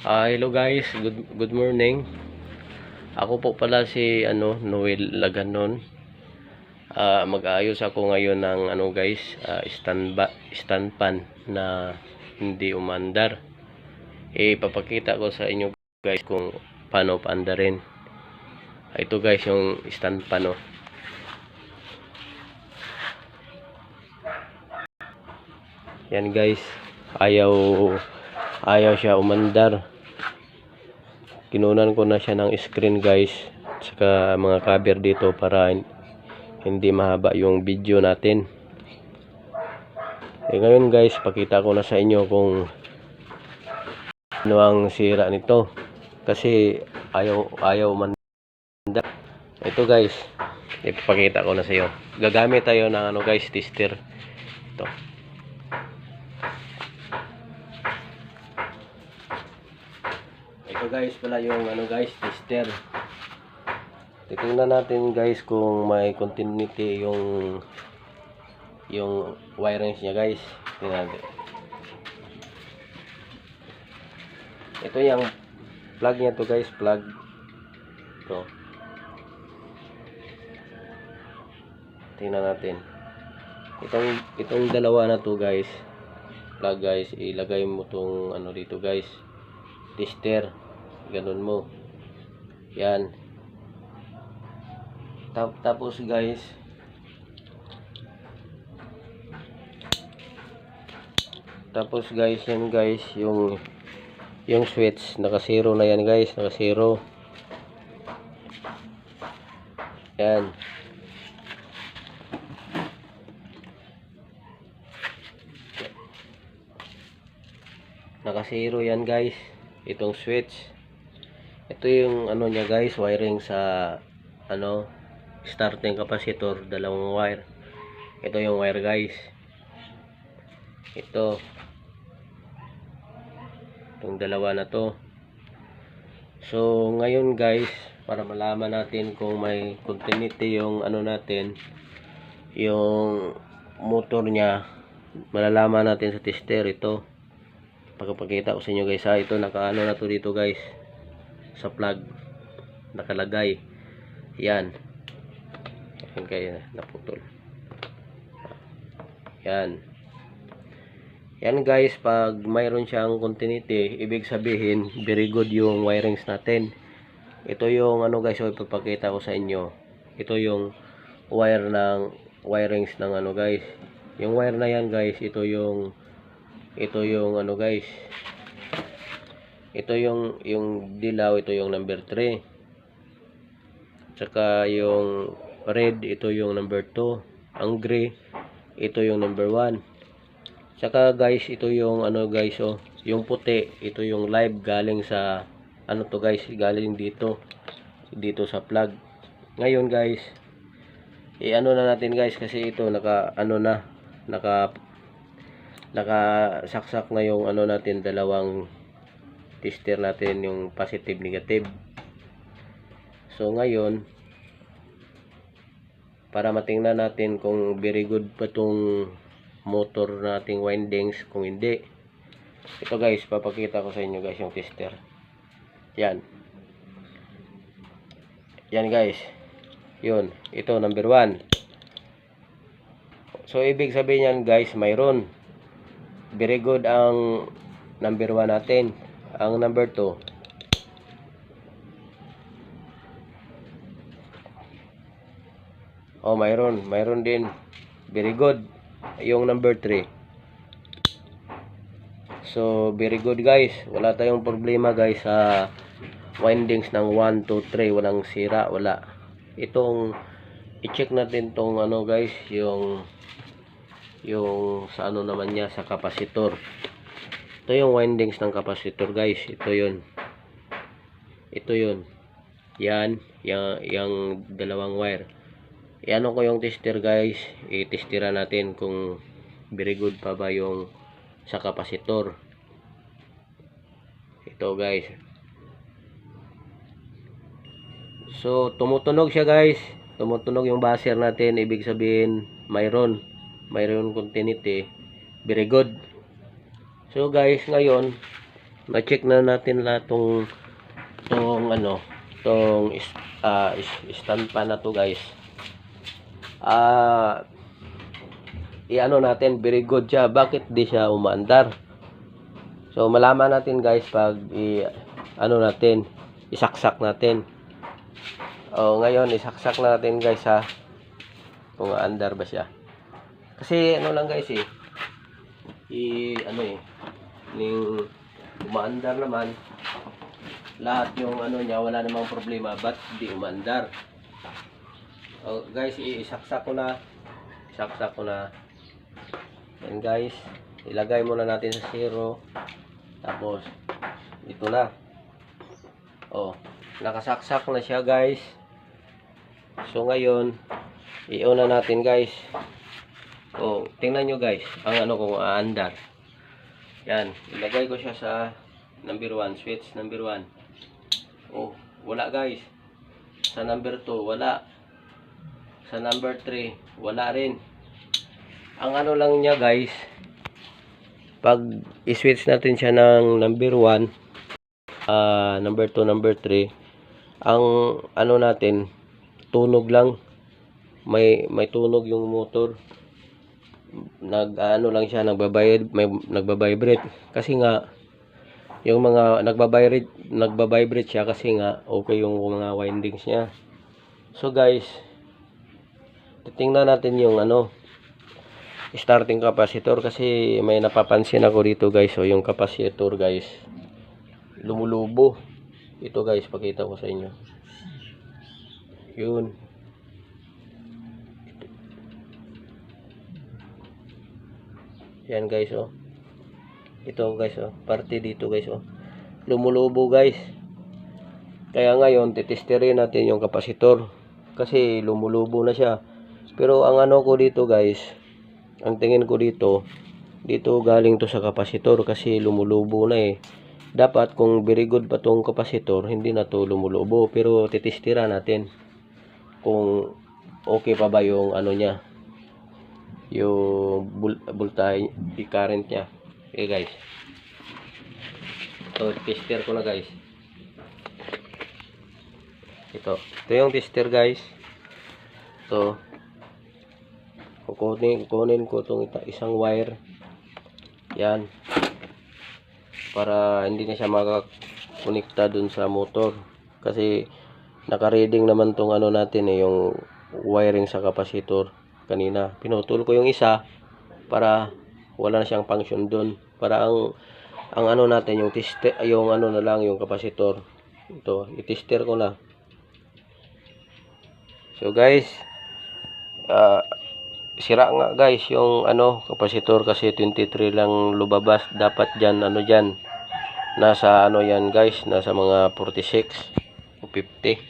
Hello guys, good morning. Ako po pala si Noel Laganon. Mag-aayos ako ngayon ng guys, stand pan na hindi umandar. Ipapakita ko sa inyo guys kung paano paandarin. Ito guys yung stand pan. Yan guys, ayaw siya umandar. Kinunan ko na siya ng screen guys, saka mga cover dito para hindi mahaba yung video natin. Ngayon guys, pakita ko na sa inyo kung ano ang sira nito, kasi ayaw umandar. Ito guys, ipapakita ko na sa iyo. Gagamit tayo ng guys, tester. Ito. Ito guys pala yung guys, tester. Titingnan natin guys kung may continuity yung wirings niya guys. Tingnan natin. Ito yung plug niya to guys, plug. Ito. Tingnan natin. Itong dalawa na to guys, plug guys, ilagay mo tong dito guys, tester. Ganun mo. Yan. Tapos guys, yan guys, yung switch naka-zero na yan guys, naka-zero. Yan. Naka-zero yan guys, itong switch. Ito yung niya guys, wiring sa starting capacitor, dalawang wire. Ito yung wire guys. Itong dalawa na to. So ngayon guys, para malaman natin kung may continuity yung natin, yung motor niya, malalaman natin sa tester. Ito, pagpapakita ko sa inyo guys. Ito naka na to dito guys, sa plug nakalagay. Yan. Yan kaya naputol. Yan. Yan guys, pag mayroon siyang continuity, ibig sabihin very good yung wirings natin. Ito yung guys, ipapakita ko sa inyo. Ito yung wire ng wirings ng guys. Yung wire na yan guys, ito yung guys, ito yung dilaw, ito yung number 3. Tsaka yung red, ito yung number 2. Ang gray, ito yung number 1. Tsaka guys, ito yung guys, yung puti, ito yung live, galing sa to guys, galing dito sa plug. Ngayon guys, na natin guys, kasi ito nakasaksak na yung natin, dalawang tester natin, yung positive negative. So ngayon, para matingnan natin kung very good pa tong motor nating windings, kung hindi, ito guys, papakita ko sa inyo guys yung tester. Yan guys, yun, ito number 1. So ibig sabihin yan guys, mayroon very good ang number 1 natin. Ang number 2, mayroon din very good yung number 3. So very good guys, wala tayong problema guys sa windings ng 1, 2, 3, walang sira, wala. Itong i-check natin tong guys, yung sa naman niya, sa capacitor. Ito yung windings ng capacitor guys, ito yun. Yan, yung dalawang wire. Ko yung tester guys, i-testira natin kung very good pa ba yung sa capacitor. Ito guys. So tumutunog siya guys, tumutunog yung buzzer natin, ibig sabihin mayroon continuity, very good. So guys, ngayon na-check na natin lahat tong ano, tong stand pa na to guys. I-ano natin, very good siya. Bakit di siya umaandar? So malaman natin guys pag ano natin, isaksak natin. Ngayon isaksak natin guys ha, kung aandar ba siya. Kasi ano lang guys ano ning umaandar naman lahat yung ano niya, wala namang problema. Ba't di umaandar? Guys, isaksak ko na. Yan guys, ilagay muna natin sa 0. Tapos ito na. Nakasaksak na siya guys. So ngayon i-on na natin guys. Tingnan nyo guys ang ano kung aandar. Yan, ilagay ko siya sa number 1, switch number 1. Wala guys. Sa number 2 wala. Sa number 3 wala rin. Ang ano lang niya guys, pag i-switch natin siya ng number 1, number 2, number 3, ang ano natin, tunog lang. May tunog yung motor. Ano lang siya, nagbabibrate. Kasi nga yung mga nagbabibrate siya kasi nga okay yung mga windings niya. So guys, titingnan natin yung ano, starting capacitor, kasi may napapansin ako dito guys. So yung capacitor guys, lumulubo. Ito guys, pakita ko sa inyo. Yun. Yan guys Ito guys parte dito guys lumulubo guys. Kaya ngayon titesterin natin yung kapasitor kasi lumulubo na siya. Pero ang ano ko dito guys, ang tingin ko dito galing to sa kapasitor kasi lumulubo na Dapat kung very good pa tong kapasitor, hindi na to lumulubo. Pero titestira natin kung okay pa ba yung ano niya, yung voltage current niya. Okay guys, so tester ko na guys. Ito yung tester guys. So kukunin ko itong isang wire. Yan, para hindi na siya makakonekta dun sa motor, kasi naka-reading naman tong ano natin yung wiring sa kapasitor. Kanina pinutol ko yung isa para wala na siyang function doon, para ang ano natin yung tester, yung ano na lang yung kapasitor. Ito i-tester ko na. So guys, sira nga guys yung ano kapasitor kasi 23 lang lumabas. Dapat dyan ano dyan nasa ano yan guys, nasa mga 46 o 50.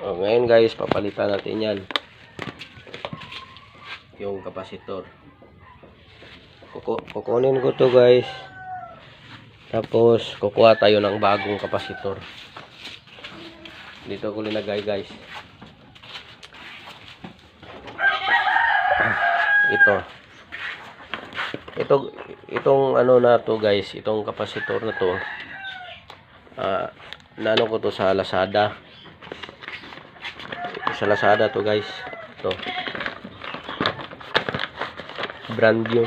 Ngayon guys, papalitan natin yan, yung kapasitor. Kukunin ko to guys, tapos kukuha tayo ng bagong kapasitor. Dito ko linagay guys. Itong ano na to guys, itong kapasitor na to, naano ko to sa Lazada. Sa Lazada to guys. Ito brand new.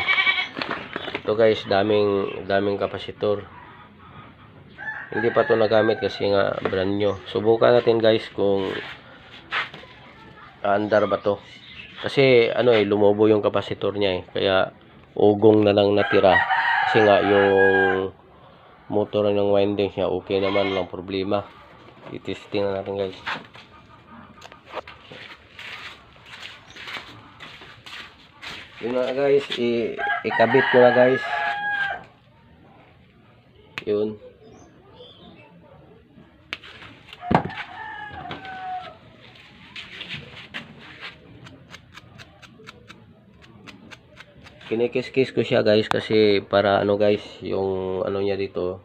Ito guys, daming kapasitor. Hindi pa to nagamit kasi nga brand new. Subukan natin guys kung andar ba to. Kasi ano lumobo yung kapasitor niya kaya ugong na lang natira. Kasi nga yung motor ng windings niya okay naman, lang problema. I-testing na natin guys. Yun na guys, ikabit ko na guys. Yun. Kinikis-kis ko siya guys kasi para ano guys, yung ano niya dito,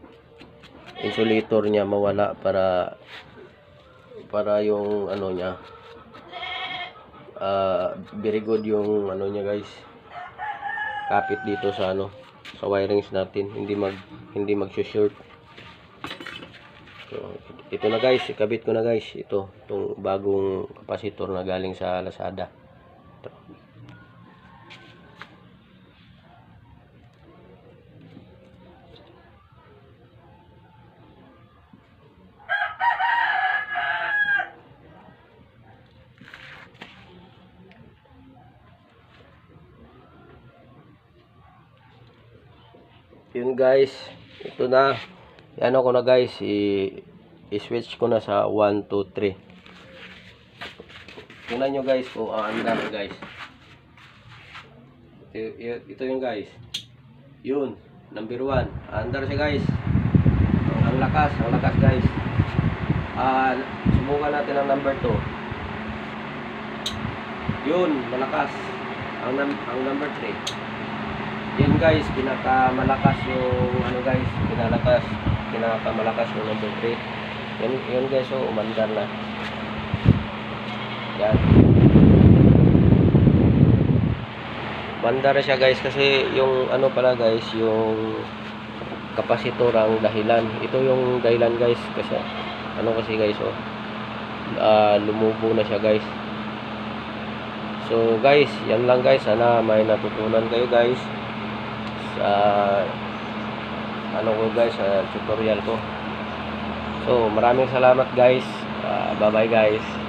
insulator niya mawala, para yung ano niya very good yung ano niya guys, kapit dito sa ano sa wirings natin, hindi mag-short. So, ito na guys, ikabit ko na guys itong bagong capacitor na galing sa Lazada. Ito. Yun guys, ito na. Yan ako na guys, i-switch ko na sa 1, 2, 3. Tingnan nyo guys kung aandar guys. Ito yung guys. Yun, number 1. Aandar siya guys. Ang lakas guys. Subukan natin ang number 2. Yun, malakas. Ang number 3. Yun guys, pinakamalakas yung ano guys, pinakamalakas yung number 3. Yun guys, so umandar na. Yan. Umandar na siya guys kasi yung ano pala guys, yung kapasitor ang dahilan. Ito yung dahilan guys kasi ano kasi guys, oh. Lumubo na siya guys. So guys, yan lang guys, sana may natutunan kayo guys sa ano ko guys, sa tutorial ko. So maraming salamat guys. Bye bye guys.